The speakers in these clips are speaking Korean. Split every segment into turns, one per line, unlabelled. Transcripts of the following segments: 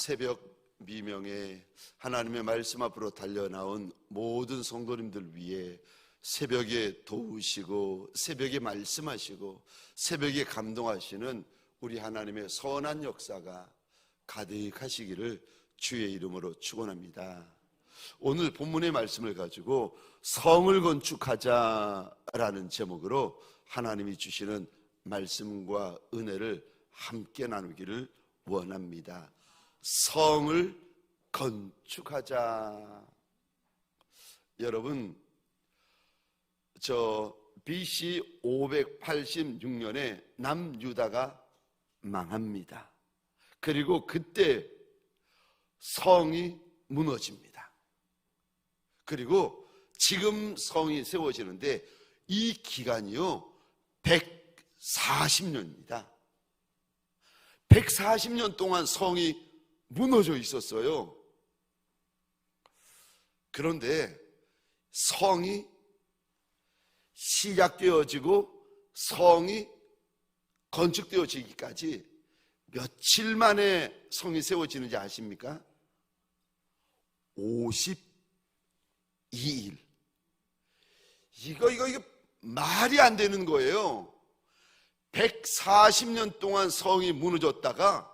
새벽 미명에 하나님의 말씀 앞으로 달려나온 모든 성도님들 위해 새벽에 도우시고 새벽에 말씀하시고 새벽에 감동하시는 우리 하나님의 선한 역사가 가득하시기를 주의 이름으로 축원합니다. 오늘 본문의 말씀을 가지고 성을 건축하자라는 제목으로 하나님이 주시는 말씀과 은혜를 함께 나누기를 원합니다. 성을 건축하자. 여러분, BC 586년에 남유다가 망합니다. 그리고 그때 성이 무너집니다. 그리고 지금 성이 세워지는데 이 기간이요 140년입니다. 140년 동안 성이 무너져 있었어요. 그런데 성이 시작되어지고 성이 건축되어지기까지 며칠 만에 성이 세워지는지 아십니까? 52일. 이거 말이 안 되는 거예요. 140년 동안 성이 무너졌다가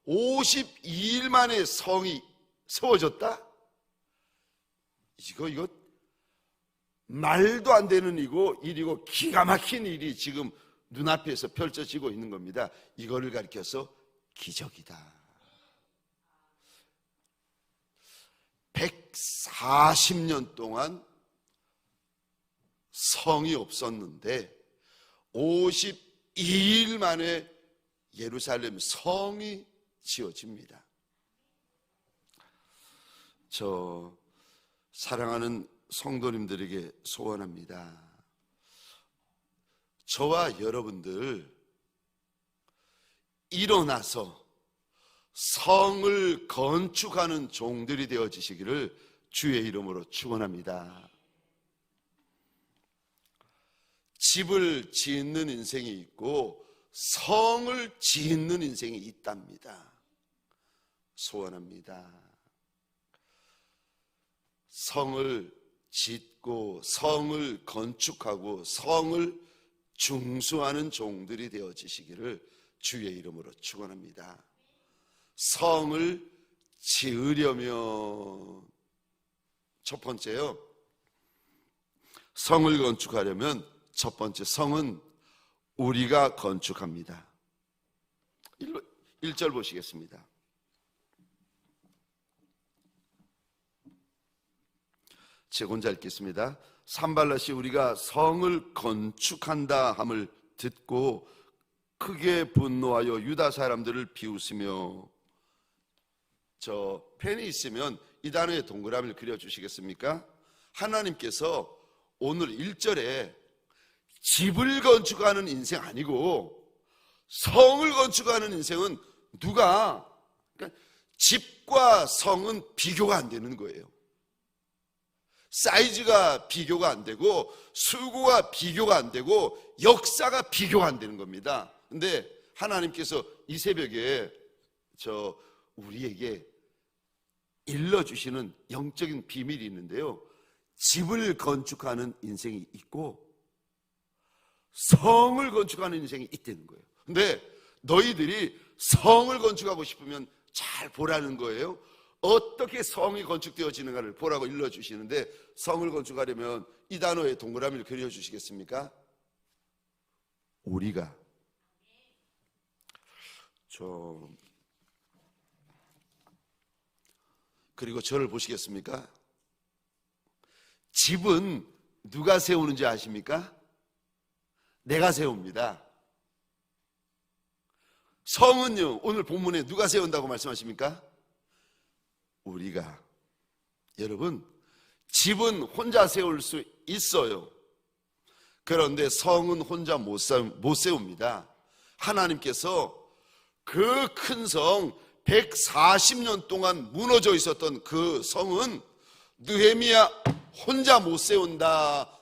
52일 만에 성이 세워졌다? 이거 말도 안 되는 일이고 기가 막힌 일이 지금 눈앞에서 펼쳐지고 있는 겁니다. 이거를 가리켜서 기적이다. 140년 동안 성이 없었는데 52일 만에 예루살렘 성이 지어집니다. 사랑하는 성도님들에게 소원합니다. 저와 여러분들 일어나서 성을 건축하는 종들이 되어지시기를 주의 이름으로 축원합니다. 집을 짓는 인생이 있고 성을 짓는 인생이 있답니다. 소원합니다. 성을 짓고 성을 건축하고 성을 중수하는 종들이 되어지시기를 주의 이름으로 축원합니다. 성을 지으려면 첫 번째요, 성을 건축하려면 첫 번째 성은 우리가 건축합니다. 1절 보시겠습니다. 제가 혼자 읽겠습니다. 산발랏이 우리가 성을 건축한다 함을 듣고 크게 분노하여 유다 사람들을 비웃으며, 저 펜이 있으면 이 단어에 동그라미를 그려주시겠습니까? 하나님께서 오늘 1절에 집을 건축하는 인생 아니고 성을 건축하는 인생은 그러니까 집과 성은 비교가 안 되는 거예요. 사이즈가 비교가 안 되고 수고가 비교가 안 되고 역사가 비교가 안 되는 겁니다. 근데 하나님께서 이 새벽에 우리에게 일러주시는 영적인 비밀이 있는데요, 집을 건축하는 인생이 있고 성을 건축하는 인생이 있다는 거예요. 근데 너희들이 성을 건축하고 싶으면 잘 보라는 거예요. 어떻게 성이 건축되어지는가를 보라고 일러주시는데, 성을 건축하려면 이 단어에 동그라미를 그려주시겠습니까? 우리가. 그리고 저를 보시겠습니까? 집은 누가 세우는지 아십니까? 내가 세웁니다. 성은요, 오늘 본문에 누가 세운다고 말씀하십니까? 우리가. 여러분, 집은 혼자 세울 수 있어요. 그런데 성은 혼자 못 세웁니다. 하나님께서 그 큰 성 140년 동안 무너져 있었던 그 성은 느헤미야 혼자 못 세운다,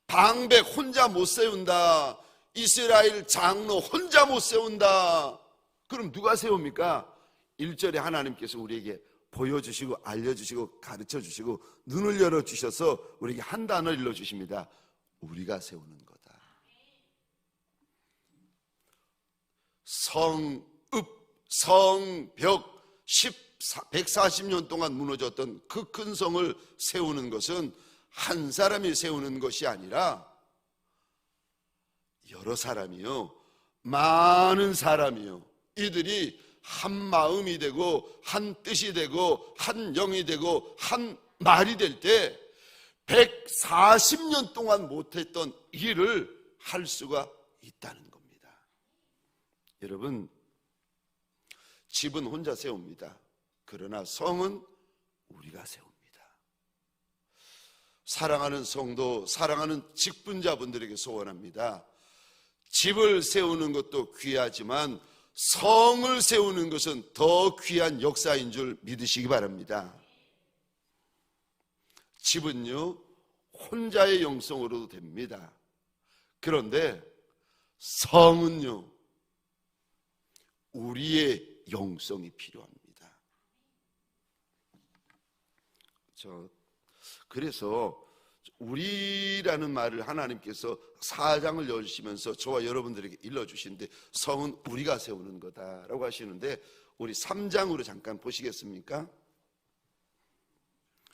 방백 혼자 못 세운다, 이스라엘 장로 혼자 못 세운다. 그럼 누가 세웁니까? 1절에 하나님께서 우리에게 보여주시고 알려주시고 가르쳐주시고 눈을 열어주셔서 우리에게 한 단어를 일러주십니다. 우리가 세우는 거다. 성읍, 성벽 140년 동안 무너졌던 그 큰 성을 세우는 것은 한 사람이 세우는 것이 아니라 여러 사람이요, 많은 사람이요, 이들이 한 마음이 되고 한 뜻이 되고 한 영이 되고 한 말이 될 때 140년 동안 못했던 일을 할 수가 있다는 겁니다. 여러분, 집은 혼자 세웁니다. 그러나 성은 우리가 세웁니다. 사랑하는 성도, 사랑하는 직분자분들에게 소원합니다. 집을 세우는 것도 귀하지만 성을 세우는 것은 더 귀한 역사인 줄 믿으시기 바랍니다. 집은요, 혼자의 영성으로도 됩니다. 그런데 성은요, 우리의 영성이 필요합니다. 그래서 우리라는 말을 하나님께서 4장을 열으시면서 저와 여러분들에게 일러주시는데, 성은 우리가 세우는 거다라고 하시는데, 우리 3장으로 잠깐 보시겠습니까?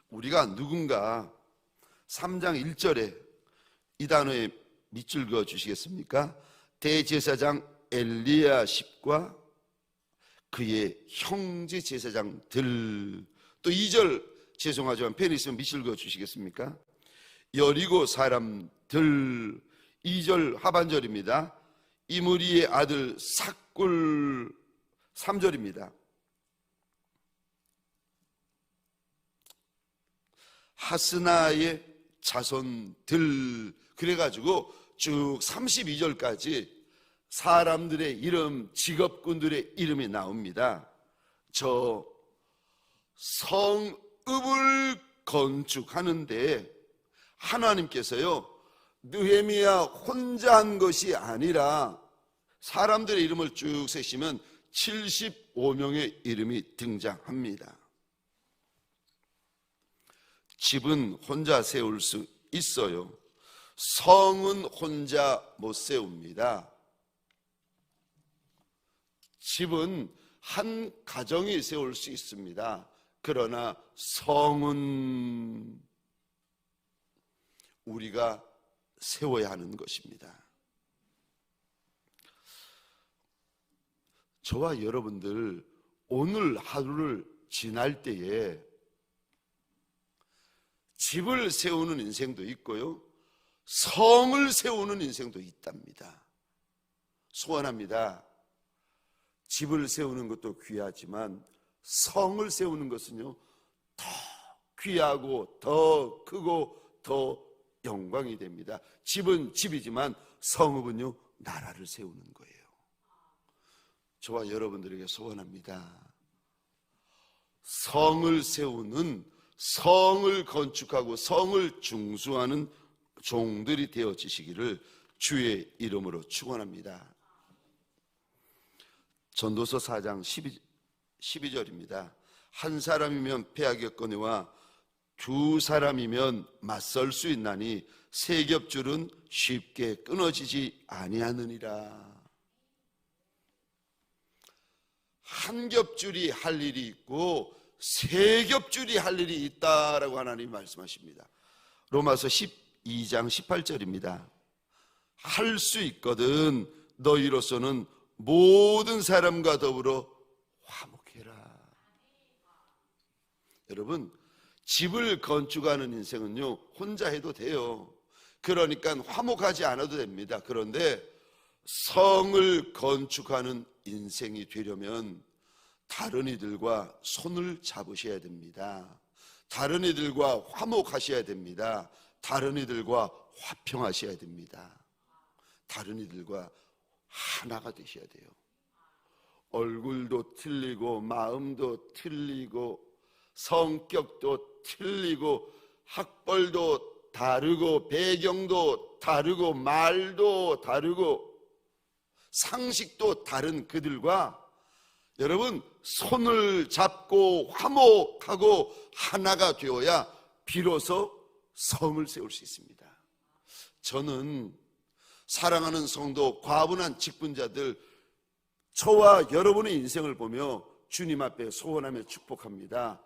우리가 누군가, 3장 1절에 이 단어에 밑줄 그어 주시겠습니까? 대제사장 엘리야십과 그의 형제 제사장들. 또 2절, 죄송하지만 펜이 있으면 밑줄 그어 주시겠습니까? 여리고 사람들. 2절 하반절입니다. 이므리의 아들 삭굴. 3절입니다. 하스나의 자손들. 그래가지고 쭉 32절까지 사람들의 이름, 직업군들의 이름이 나옵니다. 저 성읍을 건축하는데 하나님께서요, 느헤미야 혼자 한 것이 아니라 사람들의 이름을 쭉 세시면 75명의 이름이 등장합니다. 집은 혼자 세울 수 있어요. 성은 혼자 못 세웁니다. 집은 한 가정이 세울 수 있습니다. 그러나 성은 우리가 세워야 하는 것입니다. 저와 여러분들 오늘 하루를 지날 때에 집을 세우는 인생도 있고요, 성을 세우는 인생도 있답니다. 소원합니다. 집을 세우는 것도 귀하지만 성을 세우는 것은요, 더 귀하고 더 크고 더 영광이 됩니다. 집은 집이지만 성읍은요, 나라를 세우는 거예요. 저와 여러분들에게 소원합니다. 성을 세우는, 성을 건축하고 성을 중수하는 종들이 되어지시기를 주의 이름으로 축원합니다. 전도서 4장 12절입니다. 한 사람이면 패하겠거니와 두 사람이면 맞설 수 있나니 세 겹줄은 쉽게 끊어지지 아니하느니라. 한 겹줄이 할 일이 있고 세 겹줄이 할 일이 있다라고 하나님이 말씀하십니다. 로마서 12장 18절입니다. 할 수 있거든 너희로서는 모든 사람과 더불어 화목해라. 여러분, 집을 건축하는 인생은요, 혼자 해도 돼요. 그러니까 화목하지 않아도 됩니다. 그런데 성을 건축하는 인생이 되려면 다른 이들과 손을 잡으셔야 됩니다. 다른 이들과 화목하셔야 됩니다. 다른 이들과 화평하셔야 됩니다. 다른 이들과 하나가 되셔야 돼요. 얼굴도 틀리고 마음도 틀리고 성격도 틀리고 학벌도 다르고 배경도 다르고 말도 다르고 상식도 다른 그들과 여러분, 손을 잡고 화목하고 하나가 되어야 비로소 성을 세울 수 있습니다. 저는 사랑하는 성도, 과분한 직분자들, 저와 여러분의 인생을 보며 주님 앞에 소원하며 축복합니다.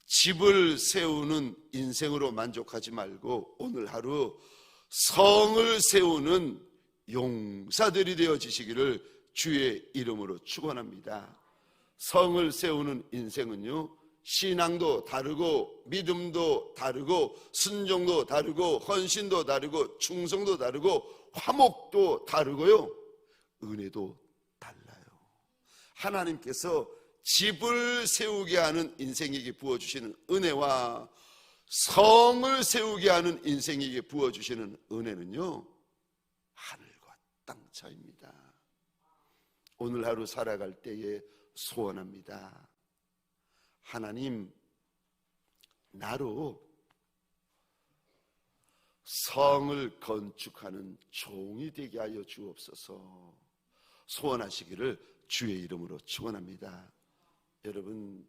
집을 세우는 인생으로 만족하지 말고 오늘 하루 성을 세우는 용사들이 되어지시기를 주의 이름으로 축원합니다. 성을 세우는 인생은요, 신앙도 다르고 믿음도 다르고 순종도 다르고 헌신도 다르고 충성도 다르고 화목도 다르고요, 은혜도 달라요. 하나님께서 집을 세우게 하는 인생에게 부어주시는 은혜와 성을 세우게 하는 인생에게 부어주시는 은혜는요, 하늘과 땅 차이입니다. 오늘 하루 살아갈 때에 소원합니다. 하나님, 나로 성을 건축하는 종이 되게 하여 주옵소서. 소원하시기를 주의 이름으로 축원합니다. 여러분,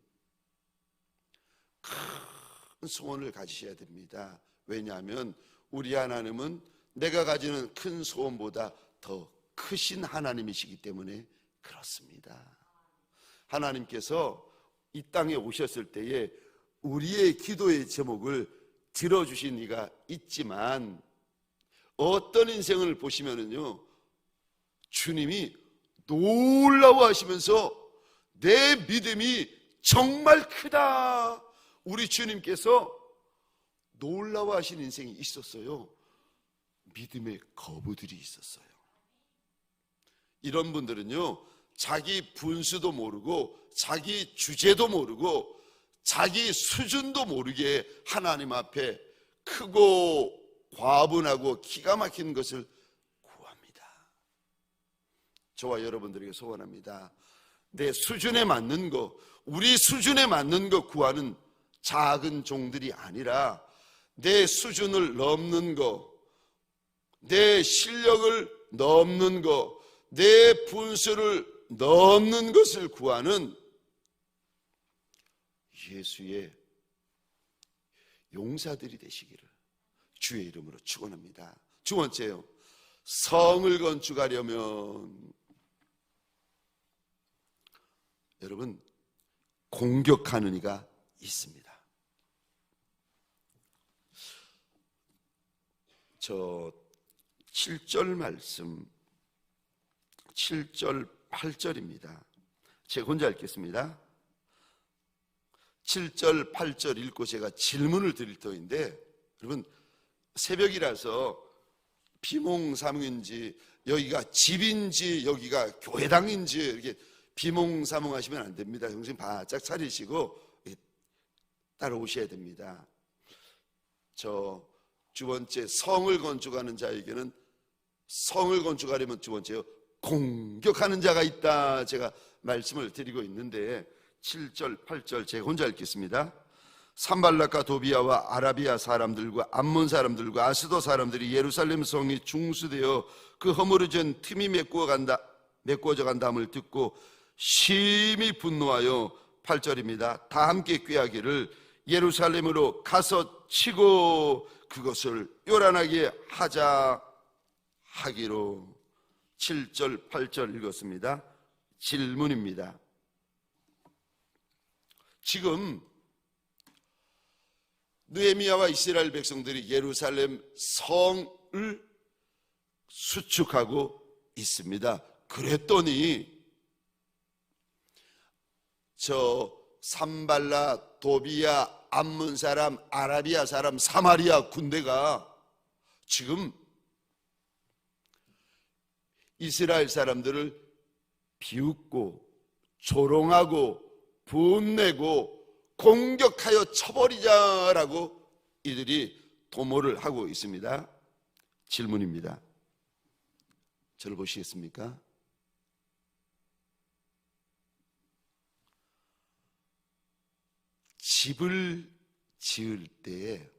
큰 소원을 가지셔야 됩니다. 왜냐하면 우리 하나님은 내가 가지는 큰 소원보다 더 크신 하나님이시기 때문에 그렇습니다. 하나님께서 이 땅에 오셨을 때에 우리의 기도의 제목을 들어주신 이가 있지만, 어떤 인생을 보시면은요, 주님이 놀라워하시면서 내 믿음이 정말 크다, 우리 주님께서 놀라워하신 인생이 있었어요. 믿음의 거부들이 있었어요. 이런 분들은요, 자기 분수도 모르고 자기 주제도 모르고 자기 수준도 모르게 하나님 앞에 크고 과분하고 기가 막힌 것을 구합니다. 저와 여러분들에게 소원합니다. 내 수준에 맞는 거, 우리 수준에 맞는 거 구하는 작은 종들이 아니라 내 수준을 넘는 거, 내 실력을 넘는 거, 내 분수를 넘는 것을 구하는 예수의 용사들이 되시기를 주의 이름으로 축원합니다. 두 번째요, 성을 건축하려면 여러분, 공격하는 이가 있습니다. 저 7절 말씀, 7절 8절입니다. 제가 혼자 읽겠습니다. 7절 8절 읽고 제가 질문을 드릴 터인데, 여러분, 새벽이라서 비몽사몽인지 여기가 집인지 여기가 교회당인지 이렇게 비몽사몽하시면 안 됩니다. 정신 바짝 차리시고 따라오셔야 됩니다. 저 두 번째, 성을 건축하는 자에게는, 성을 건축하려면 두 번째요, 공격하는 자가 있다, 제가 말씀을 드리고 있는데, 7절 8절 제가 혼자 읽겠습니다. 산발락과 도비아와 아라비아 사람들과 암몬 사람들과 아스도 사람들이 예루살렘 성이 중수되어 그 허물어진 틈이 메꾸어져 간다함을 듣고 심히 분노하여, 8절입니다, 다 함께 꾀하기를 예루살렘으로 가서 치고 그것을 요란하게 하자 하기로. 7절 8절 읽었습니다. 질문입니다. 지금 느헤미야와 이스라엘 백성들이 예루살렘 성을 수축하고 있습니다. 그랬더니 저 산발라, 도비야, 암몬 사람, 아라비아 사람, 사마리아 군대가 지금 이스라엘 사람들을 비웃고 조롱하고 분내고 공격하여 쳐버리자라고 이들이 도모를 하고 있습니다. 질문입니다. 저를 보시겠습니까? 집을 지을 때에,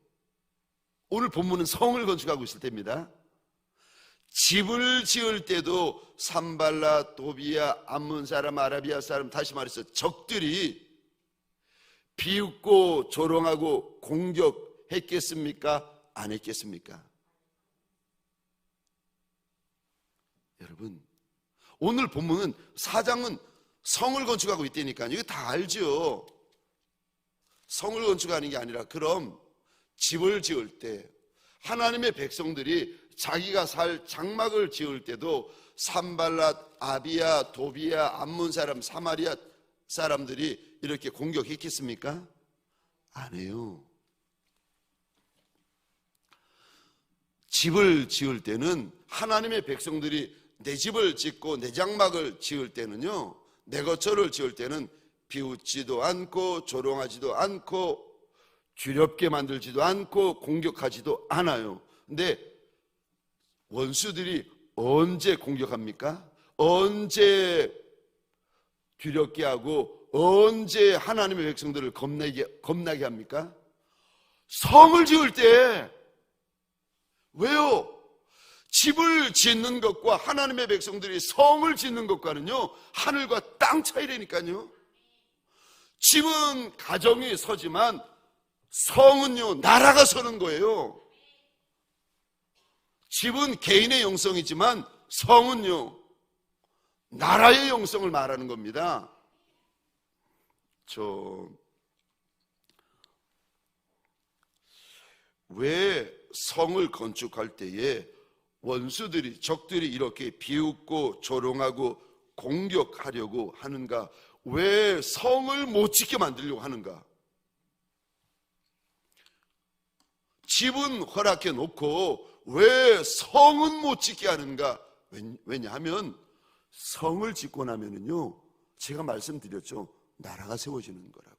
오늘 본문은 성을 건축하고 있을 때입니다. 집을 지을 때도 산발라, 도비야, 암몬 사람, 아라비아 사람, 다시 말해서 적들이 비웃고 조롱하고 공격했겠습니까? 안 했겠습니까? 여러분, 오늘 본문은 사장은 성을 건축하고 있다니까요. 이거 다 알죠. 성을 건축하는 게 아니라, 그럼 집을 지을 때 하나님의 백성들이 자기가 살 장막을 지을 때도 산발랏, 아비야, 도비야, 암몬 사람, 사마리아 사람들이 이렇게 공격했겠습니까? 안 해요. 집을 지을 때는 하나님의 백성들이 내 집을 짓고 내 장막을 지을 때는요, 내 거처를 지을 때는 비웃지도 않고 조롱하지도 않고 두렵게 만들지도 않고 공격하지도 않아요. 근데 원수들이 언제 공격합니까? 언제 두렵게 하고 언제 하나님의 백성들을 겁나게 합니까? 성을 지을 때. 왜요? 집을 짓는 것과 하나님의 백성들이 성을 짓는 것과는요, 하늘과 땅 차이라니까요. 집은 가정이 서지만 성은요, 나라가 서는 거예요. 집은 개인의 영성이지만 성은요, 나라의 영성을 말하는 겁니다. 왜 성을 건축할 때에 원수들이, 적들이 이렇게 비웃고 조롱하고 공격하려고 하는가? 왜 성을 못 짓게 만들려고 하는가? 집은 허락해 놓고 왜 성은 못 짓게 하는가? 왜냐하면 성을 짓고 나면은요, 제가 말씀드렸죠, 나라가 세워지는 거라고.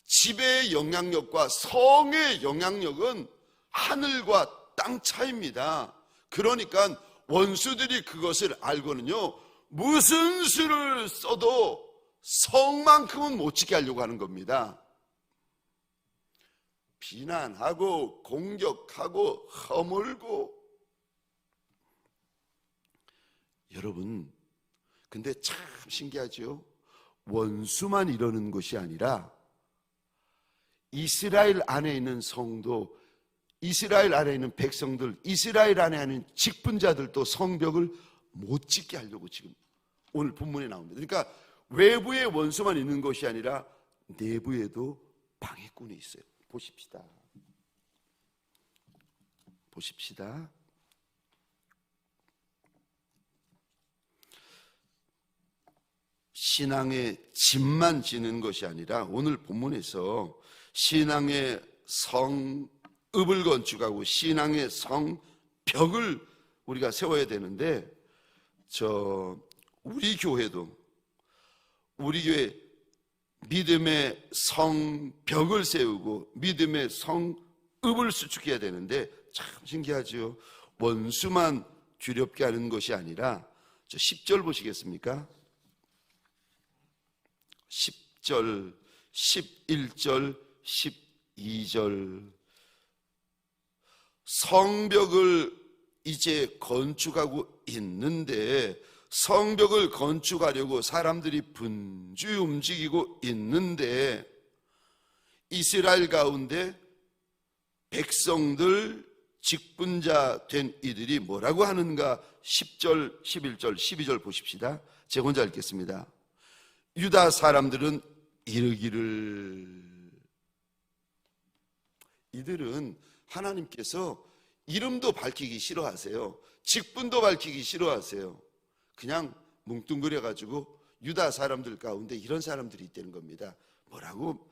집의 영향력과 성의 영향력은 하늘과 땅 차이입니다. 그러니까 원수들이 그것을 알고는요, 무슨 수를 써도 성만큼은 못 지게 하려고 하는 겁니다. 비난하고 공격하고 허물고. 여러분, 근데 참 신기하죠? 원수만 이러는 것이 아니라 이스라엘 안에 있는 성도, 이스라엘 안에 있는 백성들, 이스라엘 안에 있는 직분자들도 성벽을 못 짓게 하려고 지금 오늘 본문에 나옵니다. 그러니까 외부에 원수만 있는 것이 아니라 내부에도 방해꾼이 있어요. 보십시다. 신앙의 집만 지는 것이 아니라 오늘 본문에서 신앙의 성읍을 건축하고 신앙의 성벽을 우리가 세워야 되는데, 우리 교회도, 우리 교회 믿음의 성벽을 세우고 믿음의 성읍을 수축해야 되는데, 참 신기하죠. 원수만 두렵게 하는 것이 아니라 10절 보시겠습니까? 10절, 11절, 12절. 성벽을 이제 건축하고 있는데, 성벽을 건축하려고 사람들이 분주히 움직이고 있는데, 이스라엘 가운데 백성들, 직분자 된 이들이 뭐라고 하는가? 10절, 11절, 12절 보십시다. 제가 혼자 읽겠습니다. 유다 사람들은 이르기를, 이들은 하나님께서 이름도 밝히기 싫어하세요. 직분도 밝히기 싫어하세요. 그냥 뭉뚱그려 가지고 유다 사람들 가운데 이런 사람들이 있다는 겁니다. 뭐라고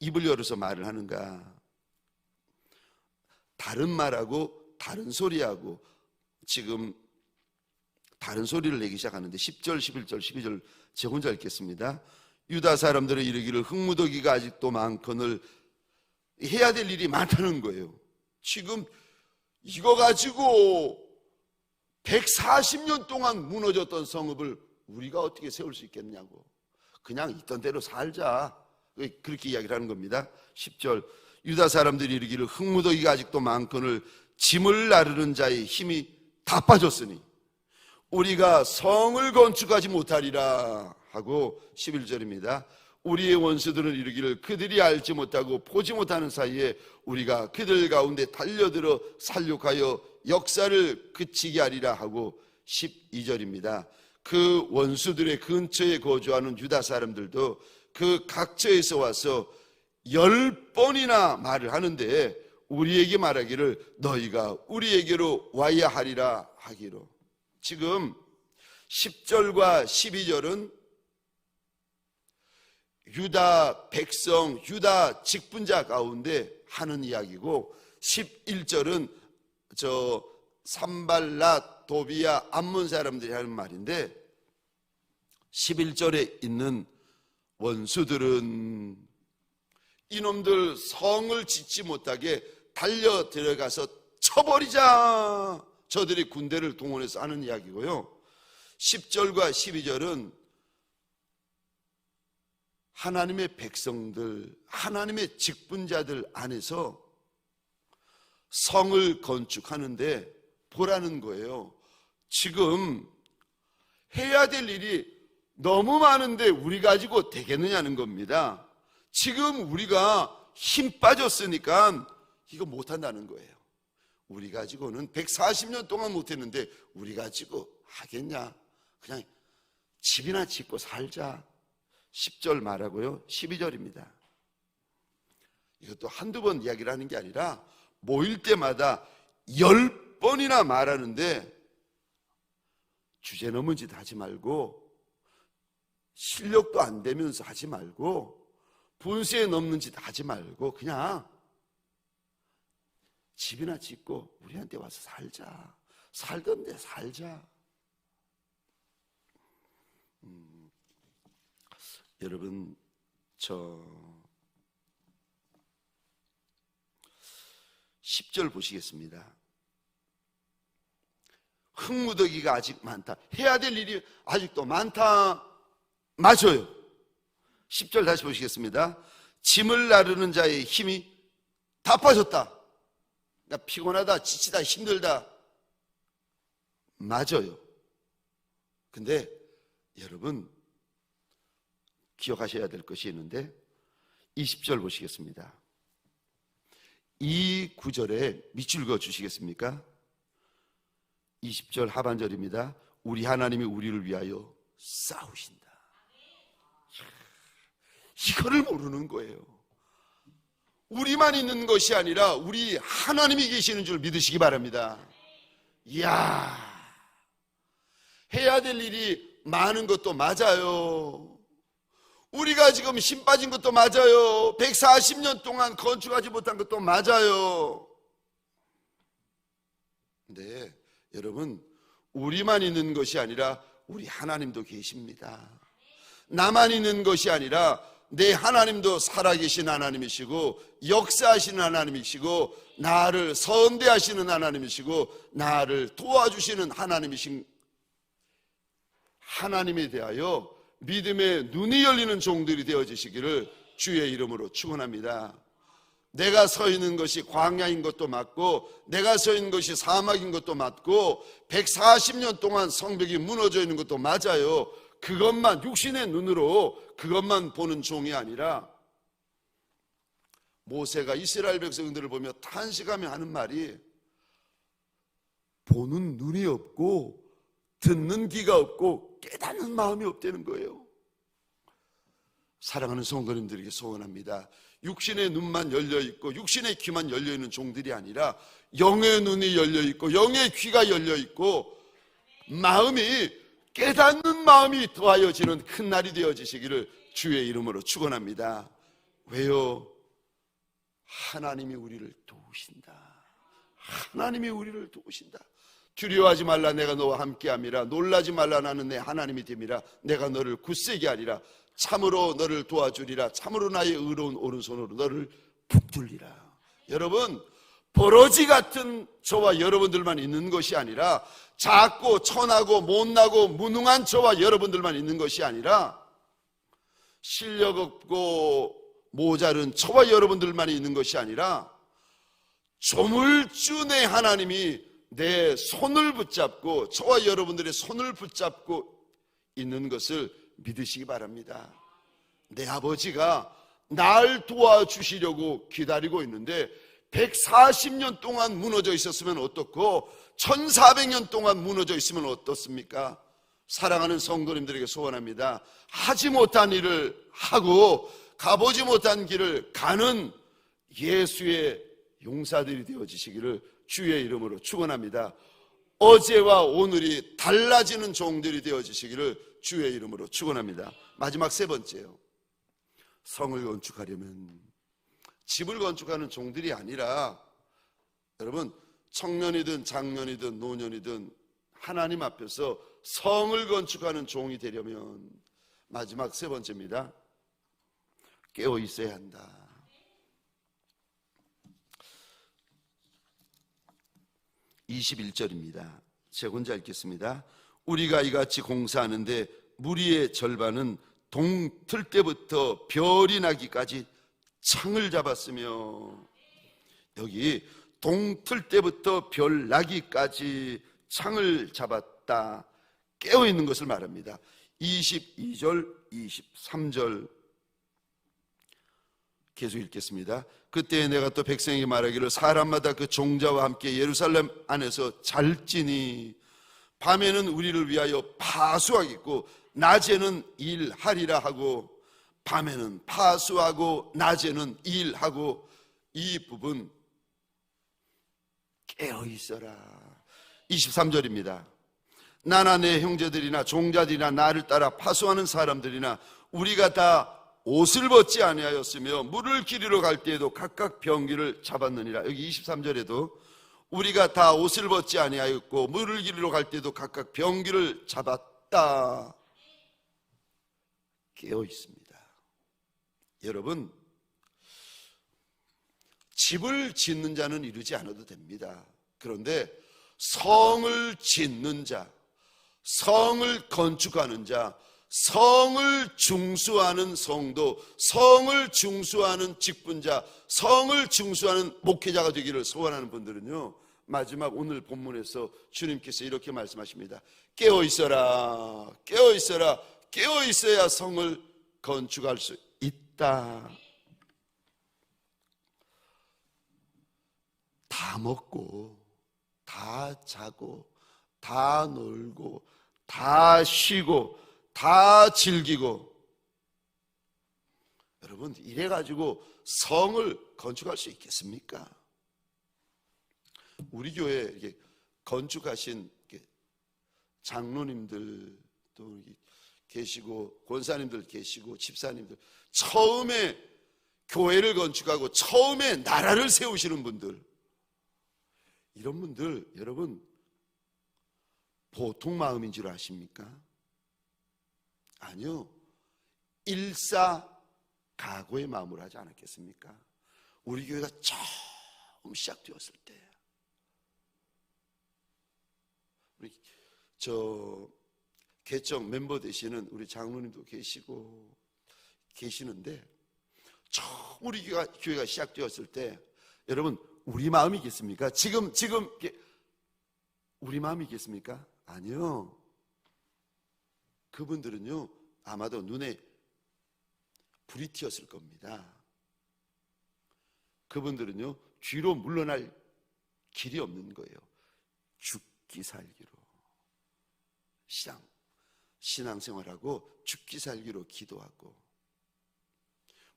입을 열어서 말을 하는가? 다른 말하고 다른 소리하고 지금 다른 소리를 내기 시작하는데, 10절, 11절, 12절 제가 혼자 읽겠습니다. 유다 사람들은 이르기를 흙무더기가 아직도 많거늘, 해야 될 일이 많다는 거예요. 지금 이거 가지고 140년 동안 무너졌던 성읍을 우리가 어떻게 세울 수 있겠냐고. 그냥 있던 대로 살자. 그렇게 이야기를 하는 겁니다. 10절, 유다 사람들이 이르기를 흙무더기가 아직도 많거늘 짐을 나르는 자의 힘이 다 빠졌으니 우리가 성을 건축하지 못하리라 하고 11절입니다. 우리의 원수들은 이르기를 그들이 알지 못하고 보지 못하는 사이에 우리가 그들 가운데 달려들어 살육하여 역사를 그치게 하리라 하고 12절입니다. 그 원수들의 근처에 거주하는 유다 사람들도 그 각처에서 와서 10번이나 말을 하는데 우리에게 말하기를 너희가 우리에게로 와야 하리라 하기로. 지금 10절과 12절은 유다 백성, 유다 직분자 가운데 하는 이야기고 11절은 산발랏, 도비야, 암몬 사람들이 하는 말인데 11절에 있는 원수들은 이놈들 성을 짓지 못하게 달려 들어가서 쳐버리자, 저들이 군대를 동원해서 하는 이야기고요. 10절과 12절은 하나님의 백성들, 하나님의 직분자들 안에서 성을 건축하는데 보라는 거예요. 지금 해야 될 일이 너무 많은데 우리 가지고 되겠느냐는 겁니다. 지금 우리가 힘 빠졌으니까 이거 못한다는 거예요. 우리 가지고는 140년 동안 못했는데 우리 가지고 하겠냐? 그냥 집이나 짓고 살자. 10절 말하고요. 12절입니다. 이것도 한두 번 이야기를 하는 게 아니라 모일 때마다 10번이나 말하는데 주제 넘은 짓 하지 말고 실력도 안 되면서 하지 말고 분수에 넘는 짓 하지 말고 그냥 집이나 짓고 우리한테 와서 살자. 살던데 살자. 여러분, 저 10절 보시겠습니다. 흙무더기가 아직 많다. 해야 될 일이 아직도 많다. 맞아요. 10절 다시 보시겠습니다. 짐을 나르는 자의 힘이 다 빠졌다. 나 피곤하다, 지치다, 힘들다. 맞아요. 근데 여러분 기억하셔야 될 것이 있는데 20절 보시겠습니다. 이 구절에 밑줄 그어 주시겠습니까? 20절 하반절입니다. 우리 하나님이 우리를 위하여 싸우신다. 이거를 모르는 거예요. 우리만 있는 것이 아니라 우리 하나님이 계시는 줄 믿으시기 바랍니다. 이야, 해야 될 일이 많은 것도 맞아요. 우리가 지금 힘 빠진 것도 맞아요. 140년 동안 건축하지 못한 것도 맞아요. 근데 여러분, 우리만 있는 것이 아니라 우리 하나님도 계십니다. 나만 있는 것이 아니라 내 하나님도 살아계신 하나님이시고 역사하시는 하나님이시고 나를 선대하시는 하나님이시고 나를 도와주시는 하나님이신 하나님에 대하여 믿음의 눈이 열리는 종들이 되어지시기를 주의 이름으로 축원합니다. 내가 서 있는 것이 광야인 것도 맞고 내가 서 있는 것이 사막인 것도 맞고 140년 동안 성벽이 무너져 있는 것도 맞아요. 그것만 육신의 눈으로 그것만 보는 종이 아니라 모세가 이스라엘 백성들을 보며 탄식하며 하는 말이 보는 눈이 없고 듣는 귀가 없고 깨닫는 마음이 없다는 거예요. 사랑하는 성도님들에게 소원합니다. 육신의 눈만 열려있고 육신의 귀만 열려있는 종들이 아니라 영의 눈이 열려있고 영의 귀가 열려있고 마음이 깨닫는 마음이 더하여지는 큰 날이 되어지시기를 주의 이름으로 축원합니다. 왜요? 하나님이 우리를 도우신다. 하나님이 우리를 도우신다. 두려워하지 말라, 내가 너와 함께함이라. 놀라지 말라, 나는 내 하나님이 됨이라. 내가 너를 굳세게 하리라. 참으로 너를 도와주리라. 참으로 나의 의로운 오른손으로 너를 붙들리라. 여러분, 버러지 같은 저와 여러분들만 있는 것이 아니라 작고 천하고 못나고 무능한 저와 여러분들만 있는 것이 아니라 실력 없고 모자른 저와 여러분들만 있는 것이 아니라 조물주의 하나님이 내 손을 붙잡고 저와 여러분들의 손을 붙잡고 있는 것을 믿으시기 바랍니다. 내 아버지가 날 도와주시려고 기다리고 있는데 140년 동안 무너져 있었으면 어떻고 1400년 동안 무너져 있으면 어떻습니까? 사랑하는 성도님들에게 소원합니다. 하지 못한 일을 하고 가보지 못한 길을 가는 예수의 용사들이 되어지시기를 주의 이름으로 축원합니다. 어제와 오늘이 달라지는 종들이 되어지시기를 주의 이름으로 축원합니다. 마지막 세 번째요. 성을 건축하려면 집을 건축하는 종들이 아니라 여러분 청년이든 장년이든 노년이든 하나님 앞에서 성을 건축하는 종이 되려면 마지막 세 번째입니다. 깨어 있어야 한다. 21절입니다. 제가 혼자 읽겠습니다. 우리가 이같이 공사하는데 무리의 절반은 동틀 때부터 별이 나기까지 창을 잡았으며, 여기 동틀 때부터 별 나기까지 창을 잡았다. 깨어있는 것을 말합니다. 22절, 23절 계속 읽겠습니다. 그때 내가 또 백성에게 말하기를 사람마다 그 종자와 함께 예루살렘 안에서 잘지니 밤에는 우리를 위하여 파수하겠고 낮에는 일하리라 하고, 밤에는 파수하고 낮에는 일하고, 이 부분 깨어있어라. 23절입니다. 나나 내 형제들이나 종자들이나 나를 따라 파수하는 사람들이나 우리가 다 옷을 벗지 아니하였으며 물을 기르러 갈 때에도 각각 병기를 잡았느니라. 여기 23절에도 우리가 다 옷을 벗지 아니하였고 물을 기르러 갈 때도 각각 병기를 잡았다. 깨어 있습니다. 여러분, 집을 짓는 자는 이루지 않아도 됩니다. 그런데 성을 짓는 자, 성을 건축하는 자, 성을 중수하는 성도, 성을 중수하는 직분자, 성을 중수하는 목회자가 되기를 소원하는 분들은요, 마지막 오늘 본문에서 주님께서 이렇게 말씀하십니다. 깨어 있어라, 깨어 있어라, 깨어 있어야 성을 건축할 수 있다. 다 먹고 다 자고 다 놀고 다 쉬고 다 즐기고, 여러분 이래가지고 성을 건축할 수 있겠습니까? 우리 교회에 이렇게 건축하신 장로님들도 계시고 권사님들 계시고 집사님들, 처음에 교회를 건축하고 처음에 나라를 세우시는 분들, 이런 분들 여러분 보통 마음인 줄 아십니까? 아니요, 일사각오의 마음으로 하지 않았겠습니까? 우리 교회가 처음 시작되었을 때 우리 개정 멤버 되시는 우리 장로님도 계시는데 처음 우리 교회가 시작되었을 때 여러분 우리 마음이겠습니까? 지금 우리 마음이겠습니까? 아니요. 그분들은요 아마도 눈에 불이 튀었을 겁니다. 그분들은요 뒤로 물러날 길이 없는 거예요. 죽기 살기로 신앙생활하고 죽기 살기로 기도하고,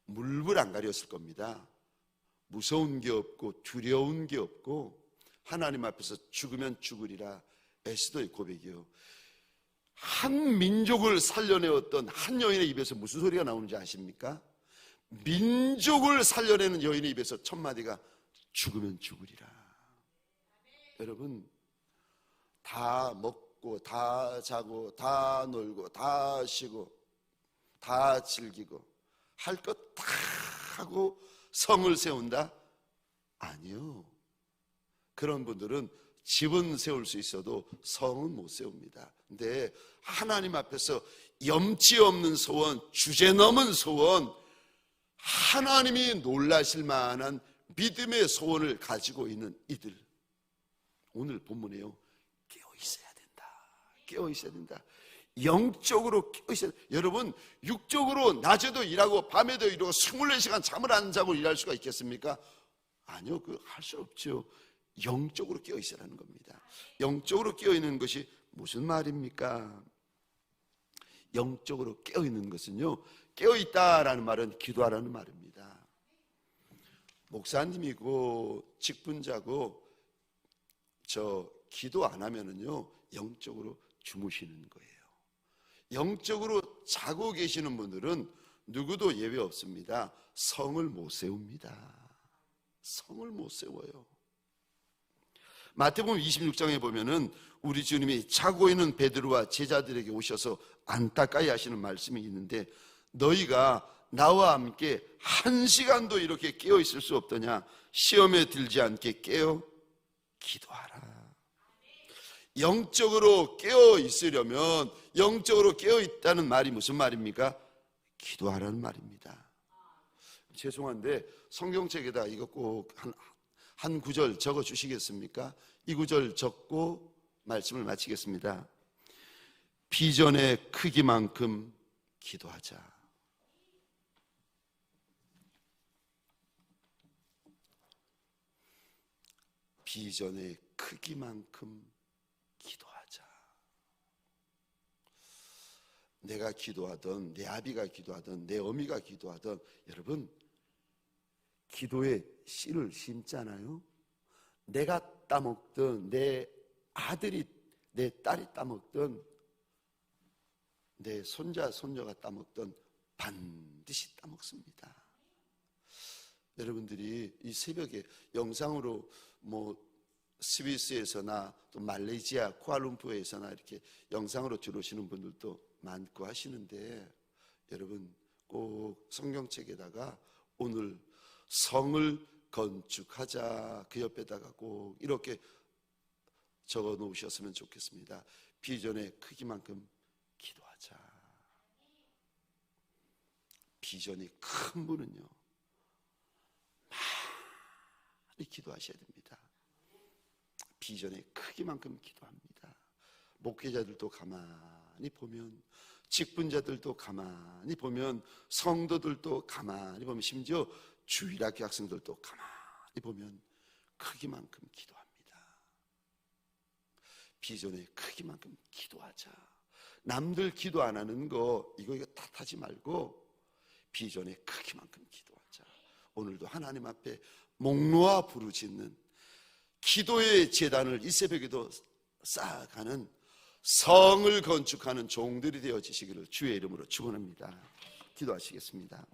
물불 안 가렸을 겁니다. 무서운 게 없고 두려운 게 없고 하나님 앞에서 죽으면 죽으리라 에스더의 고백이요. 한 민족을 살려내었던 한 여인의 입에서 무슨 소리가 나오는지 아십니까? 민족을 살려내는 여인의 입에서 첫 마디가 죽으면 죽으리라. 여러분, 다 먹고 다 자고 다 놀고 다 쉬고 다 즐기고 할 것 다 하고 성을 세운다? 아니요. 그런 분들은 집은 세울 수 있어도 성은 못 세웁니다. 근데 하나님 앞에서 염치 없는 소원, 주제 넘은 소원, 하나님이 놀라실 만한 믿음의 소원을 가지고 있는 이들, 오늘 본문에요, 깨어 있어야 된다. 깨어 있어야 된다. 영적으로 깨어 있어야 된다. 여러분, 육적으로 낮에도 일하고 밤에도 일하고 24시간 잠을 안 자고 일할 수가 있겠습니까? 아니요, 그 할 수 없죠. 영적으로 깨어 있어야 하는 겁니다. 영적으로 깨어 있는 것이 무슨 말입니까? 영적으로 깨어 있는 것은요, 깨어 있다라는 말은 기도하라는 말입니다. 목사님이고 직분자고 저 기도 안 하면은요, 영적으로 주무시는 거예요. 영적으로 자고 계시는 분들은 누구도 예외 없습니다. 성을 못 세웁니다. 성을 못 세워요. 마태복음 26장에 보면은 우리 주님이 자고 있는 베드로와 제자들에게 오셔서 안타까이 하시는 말씀이 있는데, 너희가 나와 함께 1시간도 이렇게 깨어 있을 수 없더냐? 시험에 들지 않게 깨어 기도하라. 영적으로 깨어 있으려면, 영적으로 깨어 있다는 말이 무슨 말입니까? 기도하라는 말입니다. 죄송한데 성경책에다 이거 꼭 한 구절 적어 주시겠습니까? 이 구절 적고 말씀을 마치겠습니다. 비전의 크기만큼 기도하자. 비전의 크기만큼 기도하자. 내가 기도하던, 내 아비가 기도하던, 내 어미가 기도하던, 여러분, 기도에 씨를 심잖아요. 내가 따먹던, 내 아들이, 내 딸이 따먹던, 내 손자, 손녀가 따먹던 반드시 따먹습니다. 여러분들이 이 새벽에 영상으로 스위스에서나 또 말레이시아 쿠알룸푸르에서나 이렇게 영상으로 들어오시는 분들도 많고 하시는데, 여러분 꼭 성경책에다가 오늘 성을 건축하자, 그 옆에다가 꼭 이렇게 적어 놓으셨으면 좋겠습니다. 비전의 크기만큼 기도하자. 비전이 큰 분은요, 많이 기도하셔야 됩니다. 비전의 크기만큼 기도합니다. 목회자들도 가만히 보면, 직분자들도 가만히 보면, 성도들도 가만히 보면, 심지어 주일학교 학생들도 가만히 보면 크기만큼 기도합니다. 비전의 크기만큼 기도하자. 남들 기도 안 하는 거 이거 탓하지 말고 비전의 크기만큼 기도하자. 오늘도 하나님 앞에 목 놓아 부르짖는 기도의 제단을 이 새벽에도 쌓아가는 성을 건축하는 종들이 되어지시기를 주의 이름으로 축원합니다. 기도하시겠습니다.